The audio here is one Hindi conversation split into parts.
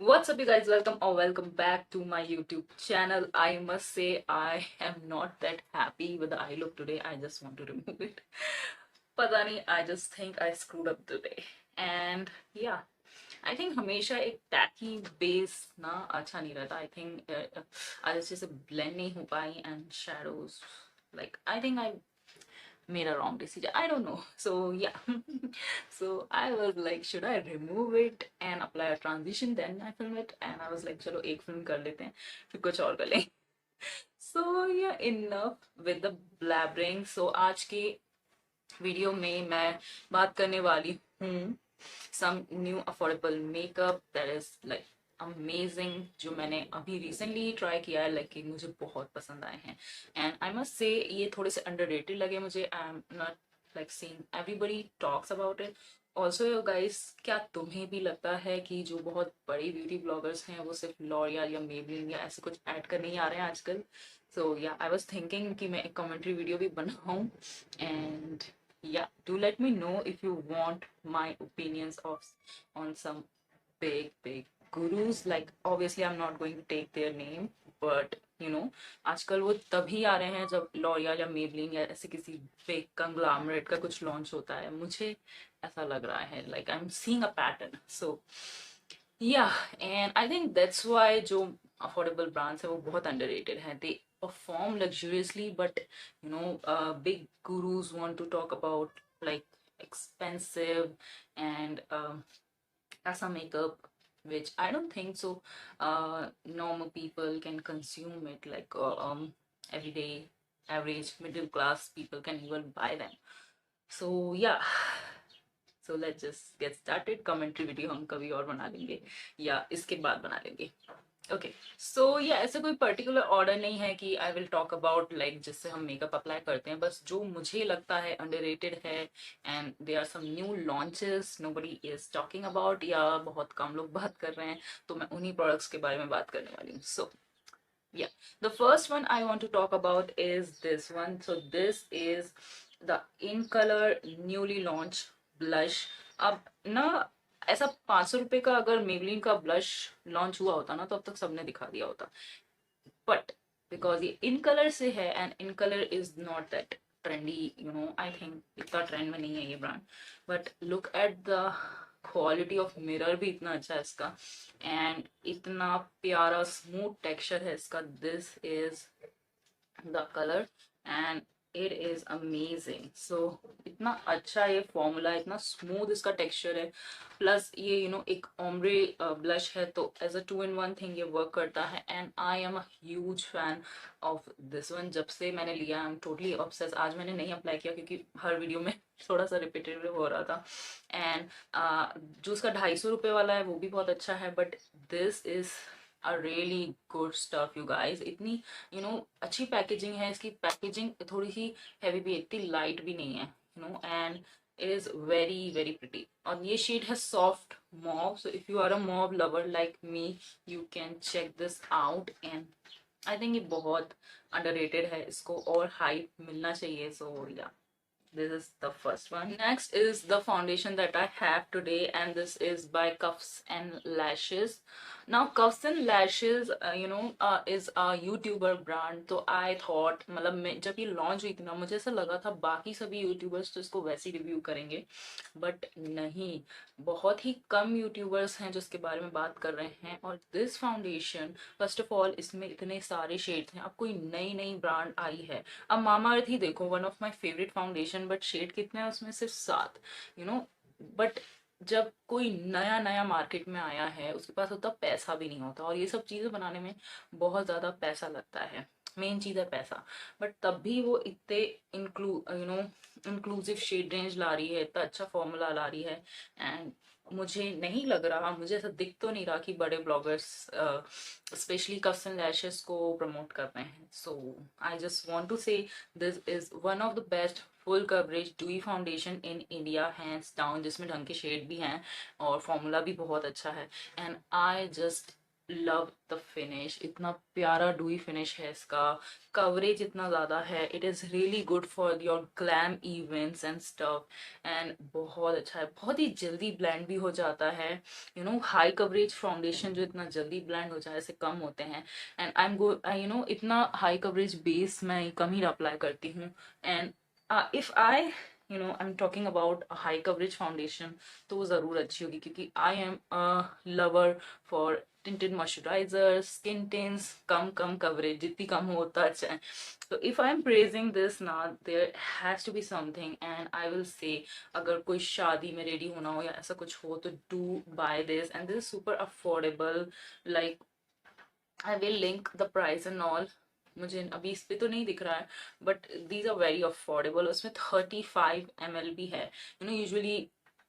What's up, you guys? Welcome or welcome back to my YouTube channel. I must say, I am not that happy with the eye look today. I just want to remove it. पता नहीं, I just think I screwed up today. And yeah, I think हमेशा एक tacky base ना अच्छा नहीं रहता. I think आज अच्छे से blend नहीं हो पाई and shadows. Like I think I made a wrong decision. I don't know. So yeah. So I was like, should I remove it and apply a transition then I film it? And I was like, चलो एक film कर लेते हैं फिर कुछ और कर लेंगे. So yeah, enough with the blabbering. So आज के वीडियो में मैं बात करने वाली हूँ some new affordable makeup that is like amazing, जो मैंने अभी रिसेंटली ट्राई किया है, लाइक मुझे बहुत पसंद आए हैं. एंड आई मस्ट से ये थोड़े से अंडररेटेड लगे मुझे. I am not like seeing everybody talks about it. Also guys, क्या तुम्हें भी लगता है कि जो बहुत बड़े ब्यूटी ब्लॉगर्स हैं वो सिर्फ लॉरियल या मेबलिन या ऐसे कुछ ऐड करने ही आ रहे हैं आजकल? सो या आई वॉज थिंकिंग कि मैं एक कमेंट्री वीडियो भी बनाऊं. And yeah, do let me know if you want my opinions of on some big gurus. Like obviously I'm not going to take their name, but you know, आजकल वो तभी आ रहे हैं जब लॉरियल या मेबलिन या ऐसे किसी बिग कंग्लोमरेट का कुछ लॉन्च होता है. मुझे ऐसा लग रहा है, like I am seeing a pattern. So yeah, and I think that's why जो affordable brands है वो बहुत underrated हैं. They perform luxuriously, but you know, big gurus want to talk about like expensive and ऐसा makeup, which I don't think so. Normal people can consume it, like everyday average middle class people can even buy them. So yeah, so let's just get started. Commentary video हम कभी और बना लेंगे या इसके बाद बना लेंगे. ओके, सो ये ऐसे कोई पर्टिकुलर ऑर्डर नहीं है कि I will talk about like जिससे हम मेकअप अप्लाई करते हैं. बस जो मुझे लगता है अंडररेटेड है and there are some new launches nobody is talking about, या बहुत कम लोग बात कर रहे हैं, तो मैं उन्हीं प्रोडक्ट्स के बारे में बात करने वाली हूँ. सो yeah, the first one I want to talk about is this one. So this is the In Color newly launched blush. अब ना, ऐसा 500 रुपए का अगर मेबलिन का ब्लश लॉन्च हुआ होता ना तो अब तक सबने दिखा दिया होता. बट बिकॉज ये इन कलर से है and in colour is not that trendy, you know, I think इतना ट्रेंड में नहीं है ये brand. But look at the quality of mirror भी इतना अच्छा है इसका, एंड इतना प्यारा स्मूथ टेक्सचर है इसका. This is the colour and it is amazing. So इतना अच्छा ये फॉर्मूला, इतना स्मूथ इसका टेक्सचर है. प्लस ये यू नो एक ओम्ब्रे ब्लश है, तो एज अ 2 in 1 थिंग ये वर्क करता है. And I am a huge fan of this one. जब से मैंने लिया आई एम टोटली ऑब्सेस. आज मैंने नहीं अप्लाई किया क्योंकि हर वीडियो में थोड़ा सा रिपीटेटिव हो रहा था. एंड जो उसका 250 रुपये वाला है वो भी बहुत अच्छा है, but this is a really good stuff you guys. इतनी यू नो अच्छी पैकेजिंग है इसकी. पैकेजिंग थोड़ी सी हैवी भी है, इतनी लाइट भी नहीं है, you know, and is very pretty. और ये शेड है soft mauve, so if you are a mauve lover like me, you can check this out. and I think ये बहुत underrated है, इसको और hype मिलना चाहिए. so yeah, this is the first one. Next is the foundation that I have today, and this is by Cuffs and Lashes. Now Cuffs and Lashes is a YouTuber brand. तो I thought, मतलब मैं जब ये लॉन्च हुई थी ना, मुझे ऐसा लगा था बाकी सभी यूट्यूबर्स तो इसको वैसे ही रिव्यू करेंगे, बट नहीं. बहुत ही कम यूट्यूबर्स हैं जो इसके बारे में बात कर रहे हैं. और this foundation, first of all इसमें इतने सारे शेड्स हैं. अब कोई नई नई ब्रांड आई है. अब मामा अर्थ ही देखो, one of my favourite foundation, but shade कितने हैं उसमें? सिर्फ 7, यू नो. बट जब कोई नया नया मार्केट में आया है उसके पास उतना पैसा भी नहीं होता, और ये सब चीज़ें बनाने में बहुत ज़्यादा पैसा लगता है. मेन चीज़ है पैसा. बट तब भी वो इतने इंक्लूसिव शेड रेंज ला रही है, इतना अच्छा फॉर्मूला ला रही है. एंड मुझे नहीं लग रहा, मुझे ऐसा दिख तो नहीं रहा कि बड़े ब्लॉगर्स स्पेशली कस्टम लैशेस को प्रमोट कर रहे हैं. सो आई जस्ट वांट टू से this is one of the best full coverage dewy foundation in India, hands down, जिसमें ढंग के शेड भी हैं और फॉर्मूला भी बहुत अच्छा है. And I just love the finish, इतना प्यारा डूई फिनिश है इसका, कवरेज इतना ज़्यादा है, it is really good for your glam events and stuff. And बहुत अच्छा है, बहुत ही जल्दी ब्लेंड भी हो जाता है। हाई कवरेज फाउंडेशन जो इतना जल्दी ब्लेंड हो जाए, ऐसे कम होते हैं। एंड इतना हाई कवरेज बेस मैं कम ही अप्लाई करती हूँ। And if I I am talking about high coverage foundation, तो वो ज़रूर अच्छी होगी, क्योंकि I am a lover for tinted moisturizer, skin tints, come coverage, जितनी कम हो उतना अच्छा है। So if I'm praising this now, there has to be something, and I will say, अगर कोई शादी में रेडी होना हो या ऐसा कुछ हो, तो do buy this, and this is super affordable. Like I will link the price and all. मुझे अभी इस पे तो नहीं दिख रहा है, but these are very affordable. उसमें 35 ml भी है। यूजुअली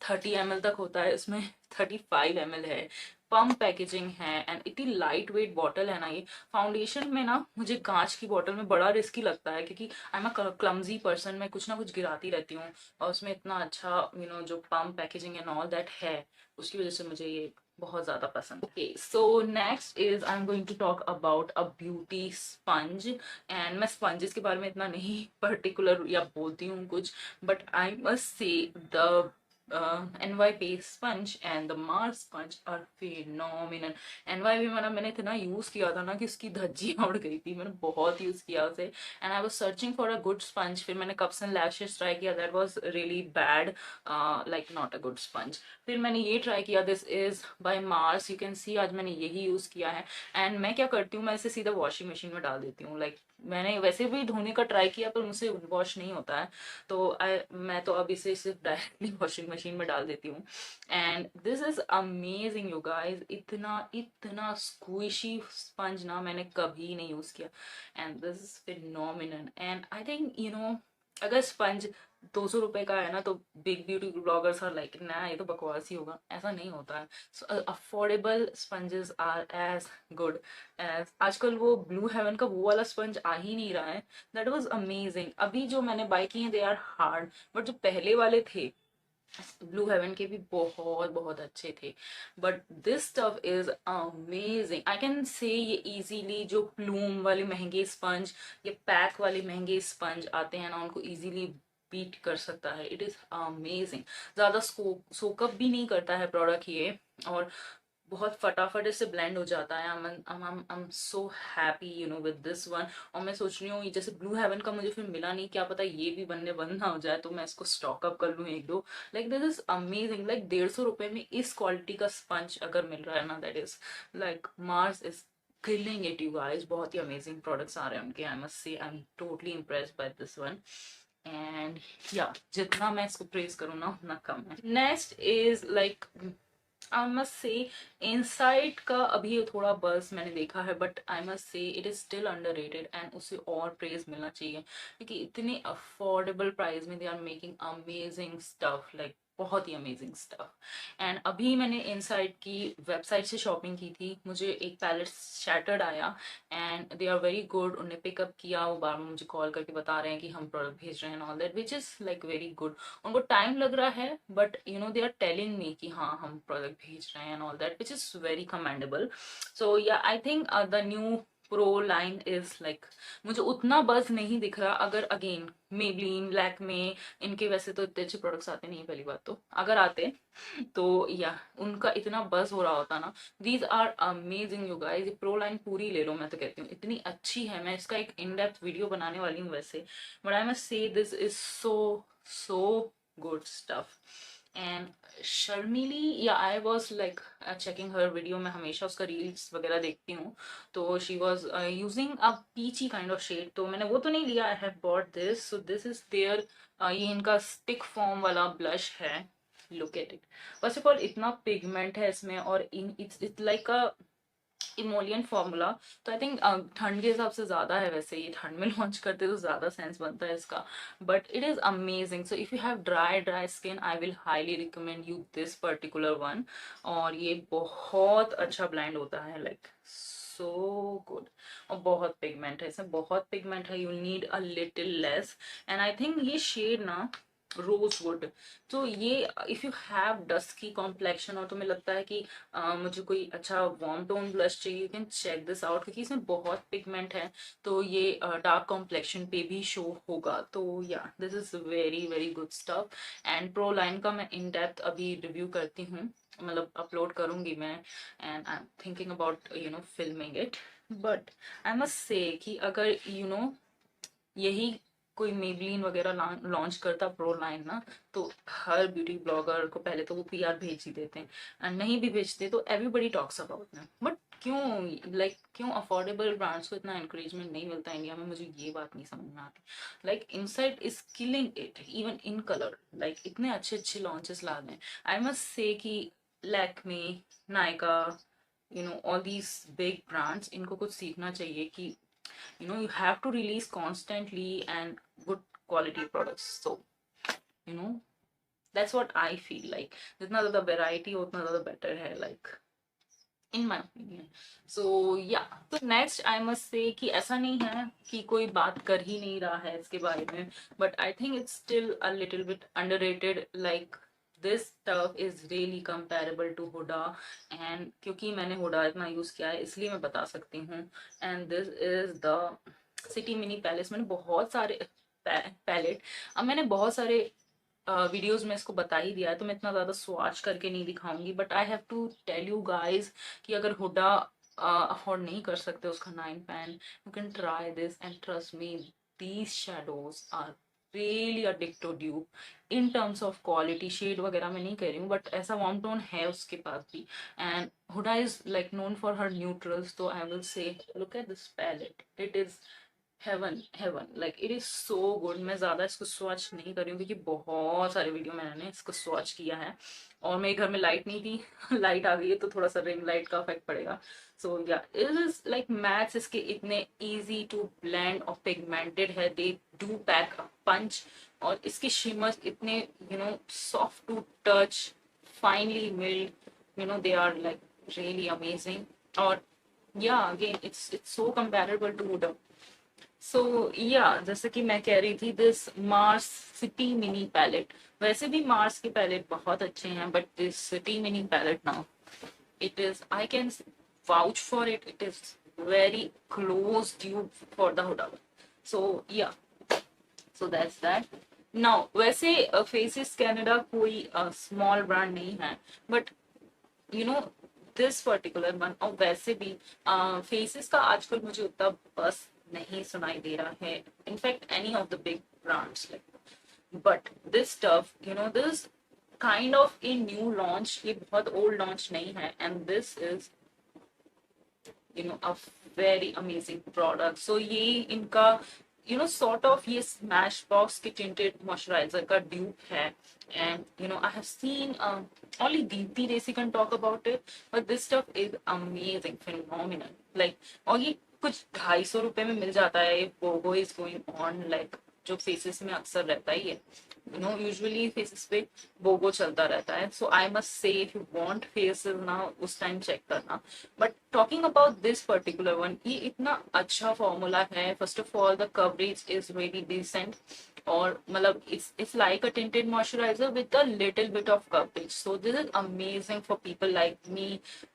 30 ml तक होता है, उसमें 35 ml है। पम्प पैकेजिंग है, एंड इतनी लाइट वेट बॉटल है ना। ये फाउंडेशन में ना मुझे कांच की बॉटल में बड़ा रिस्की लगता है, क्योंकि I am a clumsy person, मैं कुछ ना कुछ गिराती रहती हूँ। और उसमें इतना अच्छा जो pump packaging and all that है, उसकी वजह से मुझे ये बहुत ज्यादा पसंद। Okay, so next is I am going to talk about a beauty sponge. And मैं स्पंजेस के बारे में इतना नहीं पर्टिकुलर या बोलती हूँ कुछ, बट आई मस्ट से the NYP sponge and the Mars sponge are phenomenal. NYP मैंने इतना यूज किया था ना कि उसकी धज्जियां उड़ गई थी, मैंने बहुत यूज किया उसे। And I was searching for a good sponge, फिर मैंने कप्स एंड लैशेस ट्राई किया, that was really bad, like not a good sponge. फिर मैंने ये ट्राई किया, this is by Mars, you can see, आज मैंने यही यूज किया है। एंड मैं क्या करती हूँ, मैं इसे सीधा वॉशिंग मशीन में डाल देती हूँ। लाइक मैंने वैसे भी धोने का ट्राई किया, पर मुझसे वॉश नहीं होता है, तो मैं तो अब इसे सिर्फ डायरेक्टली वॉशिंग मशीन में डाल देती हूँ। And this is amazing you guys, इतना इतना स्क्विशी स्पंज ना मैंने कभी नहीं यूज किया। And this is phenomenal. And I think अगर स्पंज 200 रुपए का है ना, तो big beauty bloggers are like ना ये तो बकवास ही होगा, ऐसा नहीं होता है। So affordable sponges are as good as, आजकल वो ब्लू हेवन का वो वाला स्पंज आ ही नहीं रहा है, दैट वाज अमेजिंग। अभी जो मैंने बाय किए हैं दे आर हार्ड, बट जो पहले वाले थे ब्लू हेवन के भी बहुत बहुत अच्छे थे। But this stuff is amazing, I can say ये इजीली जो प्लूम वाले महंगे स्पंज या पैक वाले महंगे स्पंज आते हैं ना, उनको इजीली बीट कर सकता है। इट इज अमेजिंग, ज्यादा सोकअप भी नहीं करता है प्रोडक्ट ये, और बहुत फटाफट इससे ब्लेंड हो जाता है। I'm so happy with this one। और मैं सोच रही हूँ, ये जैसे ब्लू हेवन का मुझे फिर मिला नहीं, क्या पता ये भी बनने बंद ना हो जाए, तो मैं इसको स्टॉक अप कर लूँ एक दो। Like this is amazing, like 150 रुपए में इस क्वालिटी का स्पंज अगर मिल रहा है ना, that is like Mars is killing it you guys। बहुत ही अमेजिंग प्रोडक्ट्स आ रहे हैं उनके, आई मस्ट से I am totally impressed by this one. And या जितना मैं इसको प्रेज करूँ ना उतना कम है। Next is like I must से इनसाइड का अभी थोड़ा बस मैंने देखा है, बट आई मस्ट से it is still underrated, and उसे और प्रेज मिलना चाहिए, क्योंकि इतने अफोर्डेबल प्राइस में they are making amazing stuff, like बहुत ही अमेजिंग स्टफ। एंड अभी मैंने इनसाइड की वेबसाइट से शॉपिंग की थी, मुझे एक पैलेट शैटर्ड आया, and they are very good. उन्हें पिकअप किया, वो बार बार मुझे कॉल करके बता रहे हैं कि हम प्रोडक्ट भेज रहे हैं, all that which is like very good. उनको टाइम लग रहा है, but they are telling me कि हाँ हम प्रोडक्ट भेज रहे हैं and all that, which is very commendable. So yeah I think the new pro line is like, मुझे उतना बज नहीं दिख रहा। अगर अगेन मेबलिन, लैक्मे, इनके वैसे तो इतने अच्छे प्रोडक्ट्स आते नहीं, पहली बात तो अगर आते तो या उनका इतना बस हो रहा होता ना। These are amazing you guys, ये प्रो लाइन पूरी ले लो, मैं तो कहती हूँ इतनी अच्छी है। मैं इसका एक इन डेप्थ वीडियो बनाने वाली हूँ वैसे, but I must say this is so good stuff. And Sharmili, yeah I was like checking her video, मैं हमेशा उसका रील्स वगैरह देखती हूँ, तो she was using a peachy kind of shade, तो मैंने वो तो नहीं लिया। I have bought this, so this is there, ये इनका स्टिक फॉर्म वाला ब्लश है। Look at it, first of all इतना पिगमेंट है इसमें, और in its like a इमोलियन formula. तो आई थिंक ठंड के हिसाब से ज्यादा है, वैसे ये ठंड में लॉन्च करते तो ज्यादा सेंस बनता है इसका, but it is amazing. So if you have dry skin, I will highly recommend you this particular one. और ये बहुत अच्छा ब्लेंड होता है, लाइक सो गुड। और बहुत पिगमेंट है इसमें, बहुत पिगमेंट है, you need a little less. And I think ये शेड ना रोजवुड। तो ये if you have dusky complexion और तुम्हें लगता है कि मुझे कोई अच्छा वार्म टोन ब्लश चाहिए, you can check this out, क्योंकि इसमें बहुत पिगमेंट है, तो ये डार्क कॉम्प्लेक्शन पे भी शो होगा। तो या this is very very good stuff. And pro line का मैं इन डेप्थ अभी रिव्यू करती हूँ, मतलब अपलोड करूंगी मैं, and I am thinking about filming it. But I must से कि अगर यही कोई मेबलिन वगैरह लॉन्च करता प्रो लाइन ना, तो हर ब्यूटी ब्लॉगर को पहले तो वो पीआर भेज ही देते हैं, और नहीं भी भेजते तो everybody talks about them. But क्यों, क्यों अफोर्डेबल ब्रांड्स को इतना एनकरेजमेंट नहीं मिलता इंडिया में, मुझे ये बात नहीं समझ में आती। Insight is killing it even in colour, इतने अच्छे अच्छे लॉन्चेस ला रहे हैं। आई मस्ट से कि Lakme, Nykaa, all these big brands, इनको कुछ सीखना चाहिए कि you have to release constantly and good quality products. So you know that's what I feel like, जितना ज़्यादा variety हो उतना ज़्यादा better है, in my opinion. So yeah, तो next I must say कि ऐसा नहीं है कि कोई बात कर ही नहीं रहा है इसके बारे में, but I think it's still a little bit underrated. This stuff is really comparable to Huda, and क्योंकि मैंने Huda इतना यूज किया है इसलिए मैं बता सकती हूँ। And this is the city mini palace. मैंने बहुत सारे पैलेट, अब मैंने बहुत सारे वीडियोज में इसको बता ही दिया है, तो मैं इतना ज्यादा स्वाच करके नहीं दिखाऊंगी। But I have to tell you guys कि अगर हुडा अफोर्ड नहीं कर सकते उसका 9 pan, you can try this and trust me, these shadows are really a डिक्टो dupe in terms of quality. Shade वगैरह मैं नहीं कह रही हूँ, बट ऐसा वार्म टोन है उसके पास भी। And Huda is known for her neutrals, तो I will say look at this palette, it is heaven heaven, it is so good. मैं ज्यादा इसको स्वॉच नहीं कर रही हूँ क्योंकि बहुत सारे वीडियो मैंने इसको स्वॉच किया है, और मेरे घर में लाइट नहीं थी लाइट आ गई है तो थोड़ा सा रिंग लाइट का इफेक्ट पड़ेगा। सो या इट इज मैथ्स इसके इतने इजी टू ब्लेंड और पिगमेंटेड है, दे डू पैक अ पंच, और इसके शिमर्स इतने soft to touch, finely milled, they are really amazing. और yeah again it's so comparable to Huda. So yeah जैसे कि मैं कह रही थी, this Mars city mini palette, वैसे भी मार्स के पैलेट बहुत अच्छे हैं, but this city mini palette now, it is, I can vouch for it, it is very close dupe for the Huda one. So yeah, so that's that. Now वैसे फेसिस कैनेडा कोई स्मॉल ब्रांड नहीं है, but you know this particular one, और वैसे भी फेसेस का आजकल मुझे उतना बस नहीं सुनाई दे रहा है, in fact any of the big brands but this stuff, this kind of a new launch, ये बहुत ओल्ड लॉन्च नहीं है, and this is a very amazing product. So ये इनका sort of ये Smashbox के tinted moisturizer का dupe है, and I have seen only Deepti Desi can talk about it, but this stuff is amazing, phenomenal. और ये कुछ 250 रुपए में मिल जाता है। Bogo is going on, जो फेसेस में अक्सर रहता ही है, यूजुअली फेसेस पे बोगो चलता रहता है। So I must say if you want faces ना, उस टाइम चेक करना। But talking about this particular one, ये इतना अच्छा फॉर्मूला है। First of all the coverage is very decent, और it's like a tinted moisturizer with a little bit of coverage. So this is amazing for people like me,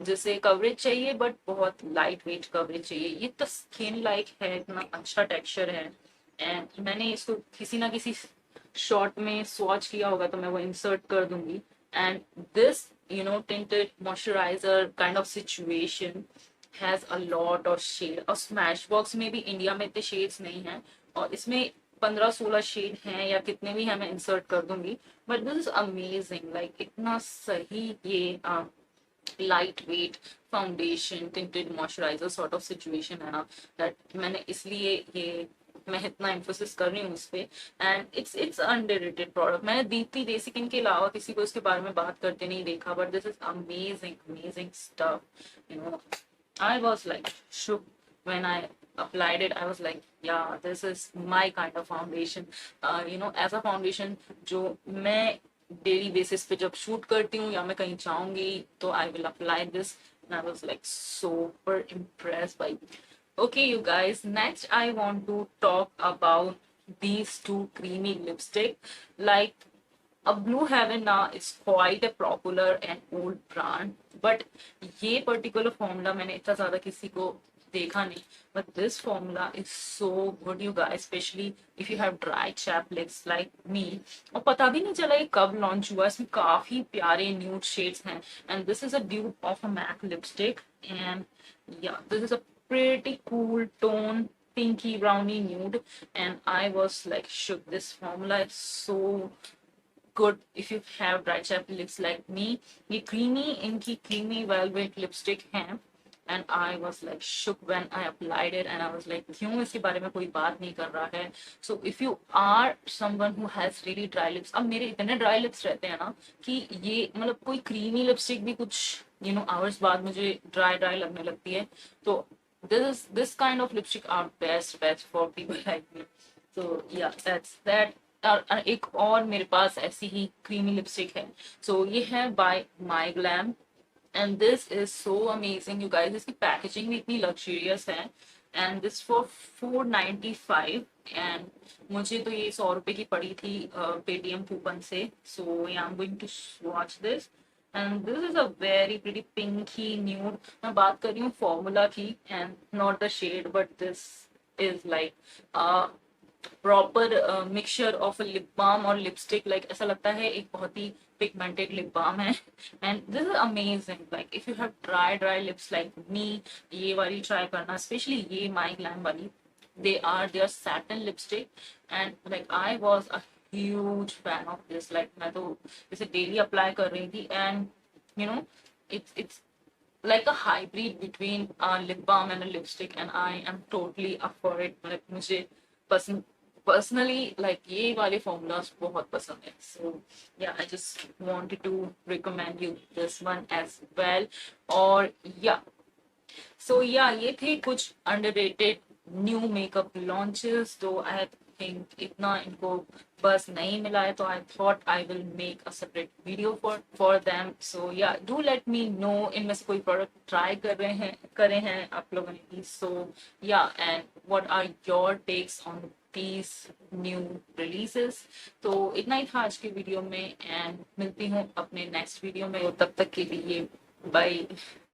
जिसे कवरेज चाहिए बट बहुत लाइट वेट कवरेज चाहिए। ये तो स्किन लाइक है, इतना अच्छा टेक्सचर है, एंड मैंने इसको किसी ना किसी शॉर्ट में स्वॉच किया होगा तो मैं वो इंसर्ट कर दूंगी। And this tinted moisturizer kind of situation has a lot of shade, और Smashbox में भी इंडिया में इतने शेड्स नहीं हैं, और इसमें 15-16 शेड हैं या कितने भी हैं, मैं इंसर्ट कर दूंगी। बट दिस इज अमेजिंग, इतना सही ये light weight foundation tinted moisturizer sort of situation है ना, that मैंने इसलिए ये मैं इतना एम्फोसिस कर रही हूँ उस पे। And it's underrated product. मैंने दीप्ति देसिकन के अलावा किसी को इसके बारे में बात करते नहीं देखा, but this is amazing amazing stuff. I was shook when I applied it. I was yeah, this is my kind of foundation. As a foundation जो मैं डेली बेसिस पे जब शूट करती हूँ या मैं कहीं जाऊंगी तो I will apply this, and I was super impressed by it. Okay, you guys, next I want to talk about these two creamy lipstick. Like a Blue Heaven now is quite a popular and old brand, but ये particular formula मैंने इतना ज़्यादा किसी को देखा नहीं. But this formula is so good, you guys, especially if you have dry chapped lips like me. और पता भी नहीं चला ये कब launch हुआ. इसमें काफी प्यारे nude shades हैं. And this is a dupe of a MAC lipstick. And yeah, this is a pretty cool tone, pinky brownie nude. And I was like shook. This formula is so good if you have dry chapped lips like me. ये creamy इनकी creamy velvet lipstick है. And I was like shook when I applied it, and I was like क्यों इसके बारे में कोई बात नहीं कर रहा है. So if you are someone who has really dry lips, अब मेरे इतने dry lips रहते हैं ना कि ये मतलब कोई creamy lipstick भी कुछ hours बाद मुझे dry लगने लगती है. तो this kind of lipstick are best for people like me. So yeah, that's that. और एक और मेरे पास ऐसी ही क्रीमी लिपस्टिक है. सो ये है bye my glam, and this is so amazing you guys. इसकी पैकेजिंग भी इतनी लग्जरियस है. And this for 495. एंड मुझे तो ये 100 रुपए की पड़ी थी पेटीएम कूपन से. So I am going to swatch this. And this is a very pretty pinky nude. मैं बात कर रही हूँ फॉर्मूला की and not the shade, but this is like proper mixture of lip balm और लिपस्टिक. लाइक ऐसा लगता है एक बहुत ही पिगमेंटेड लिप बाम है. And this is amazing. Like if you have dry lips like me, ये वाली ट्राई करना, स्पेशली ये माई ग्लैम वाली. they are satin lipstick, and like I was a huge fan of this. like मैं तो इसे डेली अप्लाई कर रही थी. and you know it's like a hybrid between a lip balm and a lipstick, and I am totally up for it. like मुझे पसंद personally like ये वाले formulas बहुत पसंद है. So yeah, I just wanted to recommend you this one as well. और yeah, so yeah, ये थे कुछ underrated new makeup launches. तो I think इतना इनको बस नहीं मिला है, तो I thought I will make a separate video for them. So yeah, do let me know इनमें से कोई product try करे हैं आप लोगों ने. So yeah, and what are your takes on these new releases. तो इतना ही था आज के वीडियो में, एंड मिलती हूँ अपने नेक्स्ट वीडियो में. तब तक के लिए बाय.